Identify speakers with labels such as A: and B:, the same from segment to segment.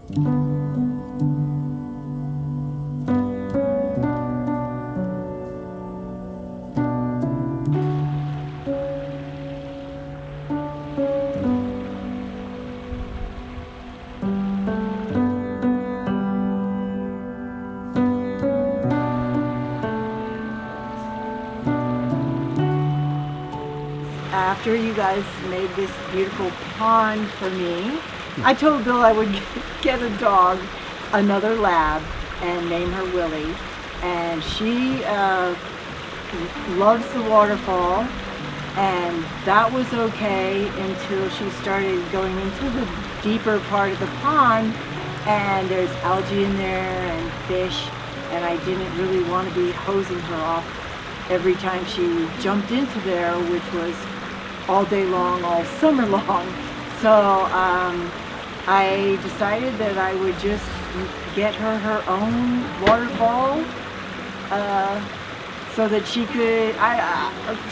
A: After you guys made this beautiful pond for me, I told Bill I would get a dog, another lab, and name her Willie. And she loves the waterfall, and that was okay until she started going into the deeper part of the pond, and there's algae in there and fish, and I didn't really want to be hosing her off every time she jumped into there, which was all day long, all summer long. So I decided that I would just get her own waterfall so that she could,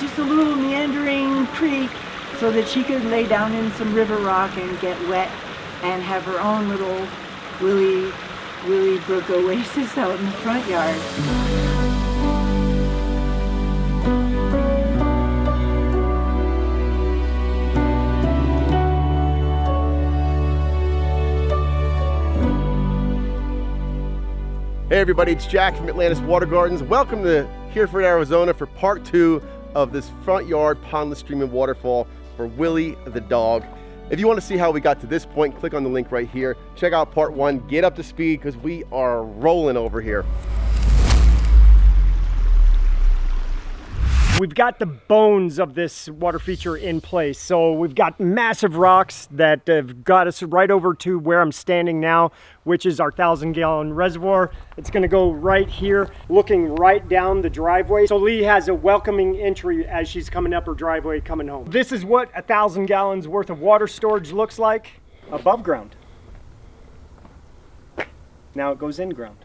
A: just a little meandering creek, so that she could lay down in some river rock and get wet and have her own little Willie Brook oasis out in the front yard.
B: Hey everybody, it's Jack from Atlantis Water Gardens. Welcome to Hereford, Arizona for part 2 of this front yard pondless stream and waterfall for Willie the Dog. If you want to see how we got to this point, click on the link right here. Check out part 1, get up to speed because we are rolling over here.
C: We've got the bones of this water feature in place. So we've got massive rocks that have got us right over to where I'm standing now, which is our 1,000-gallon reservoir. It's gonna go right here, looking right down the driveway. So Lee has a welcoming entry as she's coming up her driveway coming home. This is what 1,000 gallons worth of water storage looks like above ground. Now it goes in ground.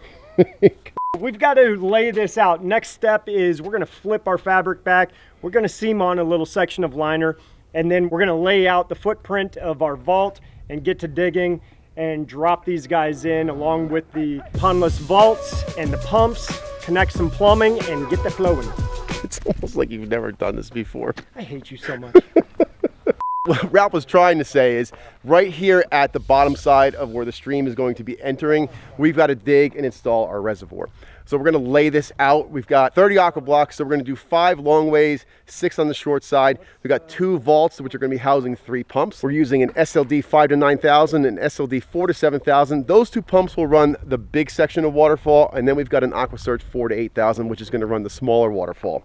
C: We've got to lay this out. Next step is we're going to flip our fabric back. We're going to seam on a little section of liner, and then we're going to lay out the footprint of our vault and get to digging and drop these guys in along with the pondless vaults and the pumps, connect some plumbing and get the flowing.
B: It's almost like you've never done this before.
C: I hate you so much.
B: What Ralph was trying to say is right here at the bottom side of where the stream is going to be entering, we've got to dig and install our reservoir. So we're going to lay this out. We've got 30 aqua blocks, so we're going to do 5 long ways, 6 on the short side. We've got 2 vaults, which are going to be housing 3 pumps. We're using an SLD 5 to 9,000 and SLD 4 to 7,000. Those 2 pumps will run the big section of waterfall, and then we've got an AquaSurge 4 to 8,000, which is going to run the smaller waterfall.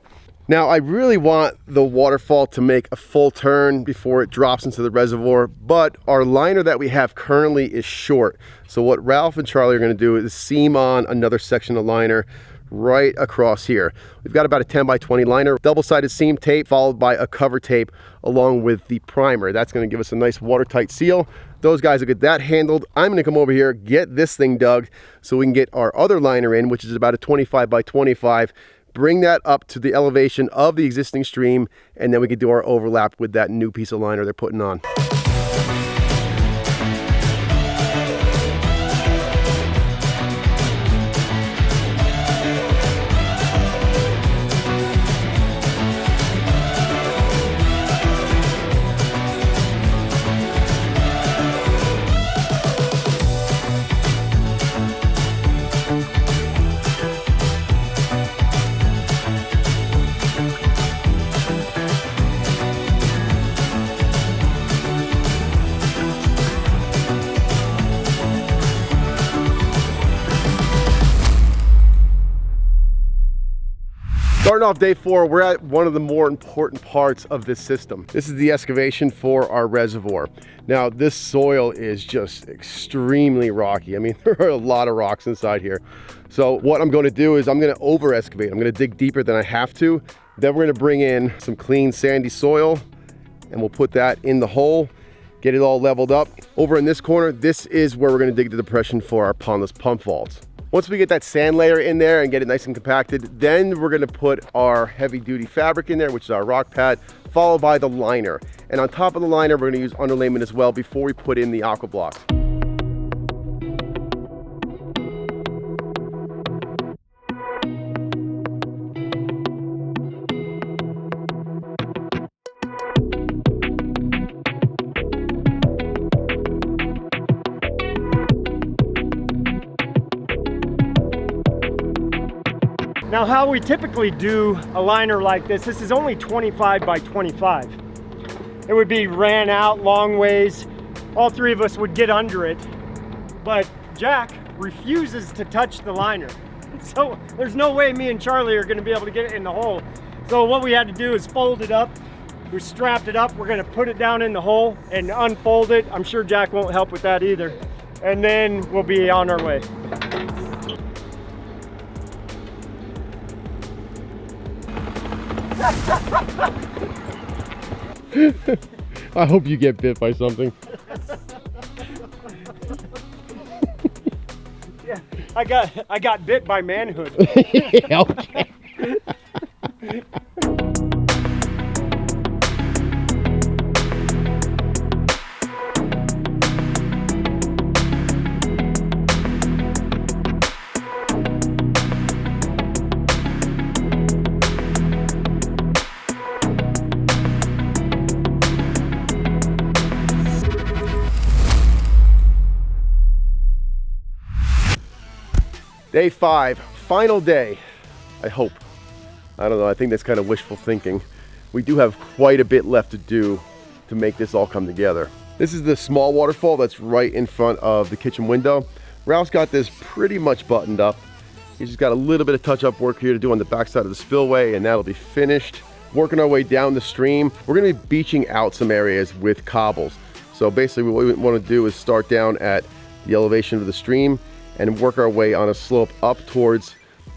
B: Now, I really want the waterfall to make a full turn before it drops into the reservoir, but our liner that we have currently is short. So what Ralph and Charlie are going to do is seam on another section of liner right across here. We've got about a 10 by 20 liner, double-sided seam tape followed by a cover tape along with the primer. That's going to give us a nice watertight seal. Those guys will get that handled. I'm going to come over here, get this thing dug so we can get our other liner in, which is about a 25 by 25. Bring that up to the elevation of the existing stream, and then we can do our overlap with that new piece of liner they're putting on. Starting off day 4, we're at one of the more important parts of this system. This is the excavation for our reservoir. Now, this soil is just extremely rocky. I mean, there are a lot of rocks inside here. So what I'm going to do is I'm going to over excavate. I'm going to dig deeper than I have to. Then we're going to bring in some clean sandy soil and we'll put that in the hole, get it all leveled up. Over in this corner, this is where we're going to dig the depression for our pondless pump vaults. Once we get that sand layer in there and get it nice and compacted, then we're going to put our heavy duty fabric in there, which is our rock pad, followed by the liner. And on top of the liner, we're going to use underlayment as well before we put in the aqua blocks.
C: Now, how we typically do a liner like this is only 25 by 25. It would be ran out long ways. All three of us would get under it, but Jack refuses to touch the liner. So there's no way me and Charlie are gonna be able to get it in the hole. So what we had to do is fold it up. We strapped it up. We're gonna put it down in the hole and unfold it. I'm sure Jack won't help with that either. And then we'll be on our way.
B: I hope you get bit by something.
C: Yeah, I got bit by manhood.
B: Yeah, okay. Day 5, final day, I hope. I don't know, I think that's kind of wishful thinking. We do have quite a bit left to do to make this all come together. This is the small waterfall that's right in front of the kitchen window. Ralph's got this pretty much buttoned up. He's just got a little bit of touch-up work here to do on the backside of the spillway, and that'll be finished. Working our way down the stream, we're gonna be beaching out some areas with cobbles. So basically what we want to do is start down at the elevation of the stream and work our way on a slope up towards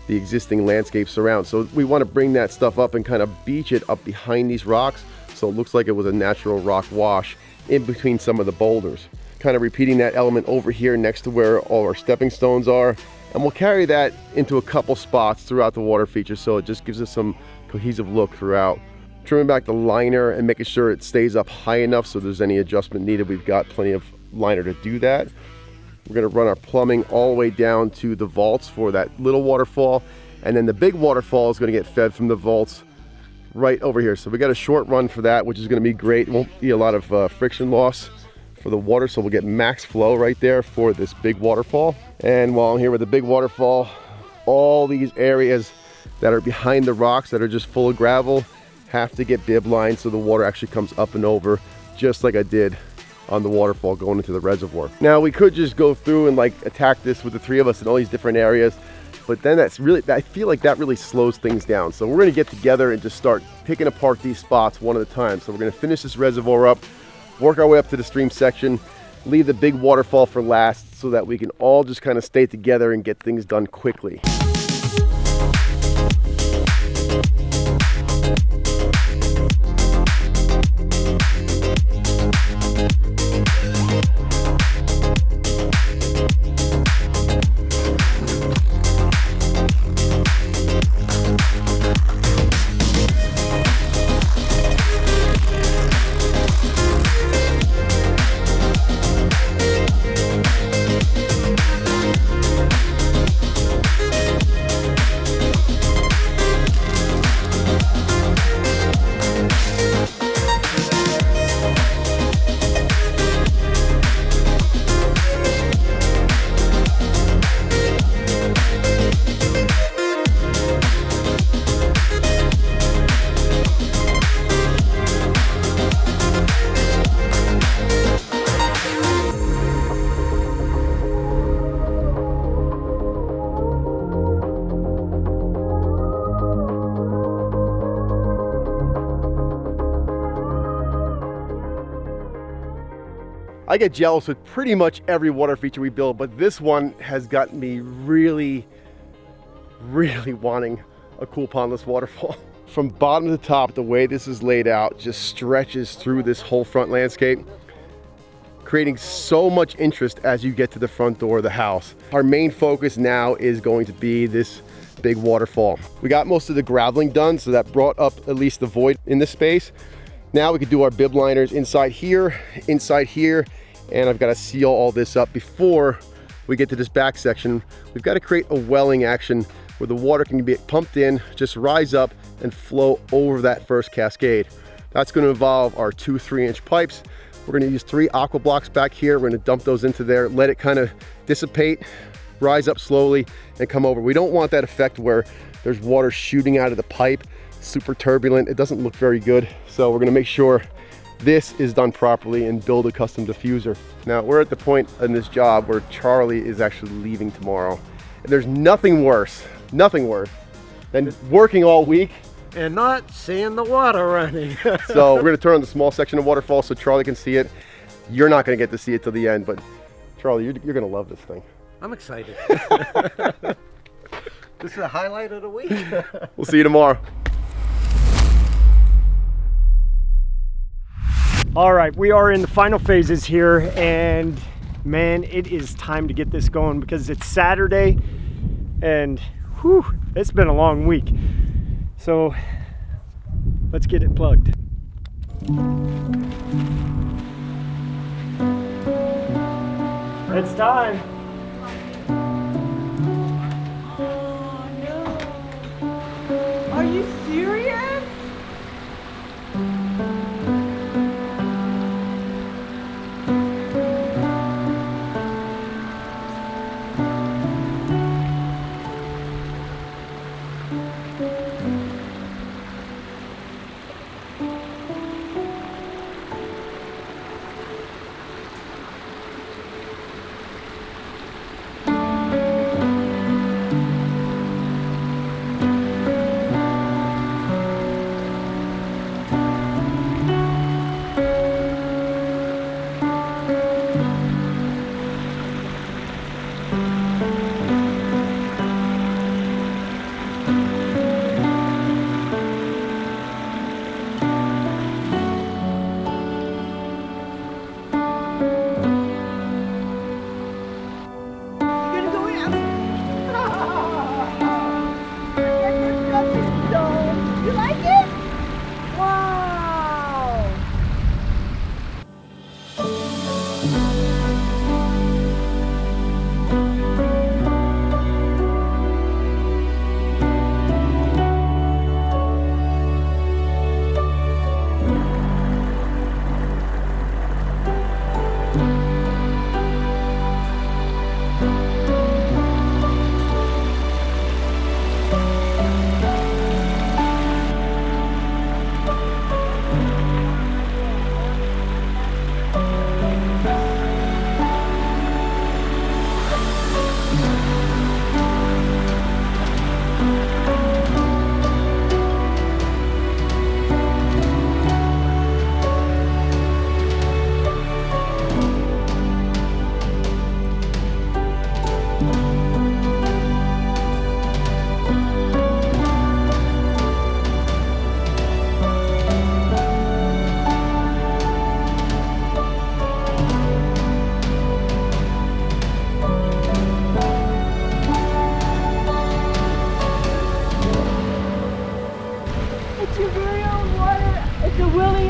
B: the existing landscapes around. So we want to bring that stuff up and kind of beach it up behind these rocks so it looks like it was a natural rock wash in between some of the boulders. Kind of repeating that element over here next to where all our stepping stones are, and we'll carry that into a couple spots throughout the water feature so it just gives us some cohesive look throughout. Trimming back the liner and making sure it stays up high enough so if there's any adjustment needed, we've got plenty of liner to do that. We're gonna run our plumbing all the way down to the vaults for that little waterfall, and then the big waterfall is gonna get fed from the vaults right over here. So we got a short run for that, which is gonna be great. It won't be a lot of friction loss for the water, so we'll get max flow right there for this big waterfall. And while I'm here with the big waterfall, all these areas that are behind the rocks that are just full of gravel have to get bib lined so the water actually comes up and over, just like I did on the waterfall going into the reservoir. Now we could just go through and like attack this with the three of us in all these different areas, but then that's really, I feel like that really slows things down. So we're gonna get together and just start picking apart these spots one at a time. So we're gonna finish this reservoir up, work our way up to the stream section, leave the big waterfall for last so that we can all just kind of stay together and get things done quickly. I get jealous with pretty much every water feature we build, but this one has got me really wanting a cool pondless waterfall. From bottom to top, the way this is laid out just stretches through this whole front landscape, creating so much interest as you get to the front door of the house. Our main focus now is going to be this big waterfall. We got most of the graveling done, so that brought up at least the void in this space. Now we could do our bib liners inside here, and I've got to seal all this up before we get to this back section. We've got to create a welling action where the water can be pumped in, just rise up and flow over that first cascade. That's going to involve our 2 3-inch pipes. We're going to use 3 aqua blocks back here. We're going to dump those into there, let it kind of dissipate, rise up slowly and come over. We don't want that effect where There's water shooting out of the pipe, super turbulent. It doesn't look very good. So we're gonna make sure this is done properly and build a custom diffuser. Now we're at the point in this job where Charlie is actually leaving tomorrow. And there's nothing worse than working all week
D: and not seeing the water running.
B: So we're gonna turn on the small section of waterfall so Charlie can see it. You're not gonna get to see it till the end, but Charlie, you're gonna love this thing.
D: I'm excited. This is the highlight of the week.
B: We'll see you tomorrow.
C: All right, we are in the final phases here, and man, it is time to get this going because it's Saturday, and whew, it's been a long week. So let's get it plugged. It's time.
A: Oh no. Are you serious?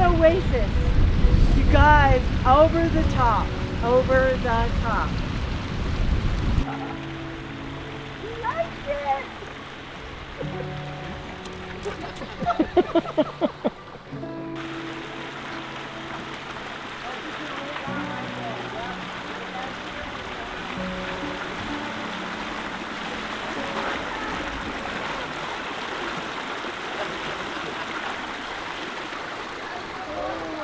A: Oasis. You guys, over the top, over the top. You like it?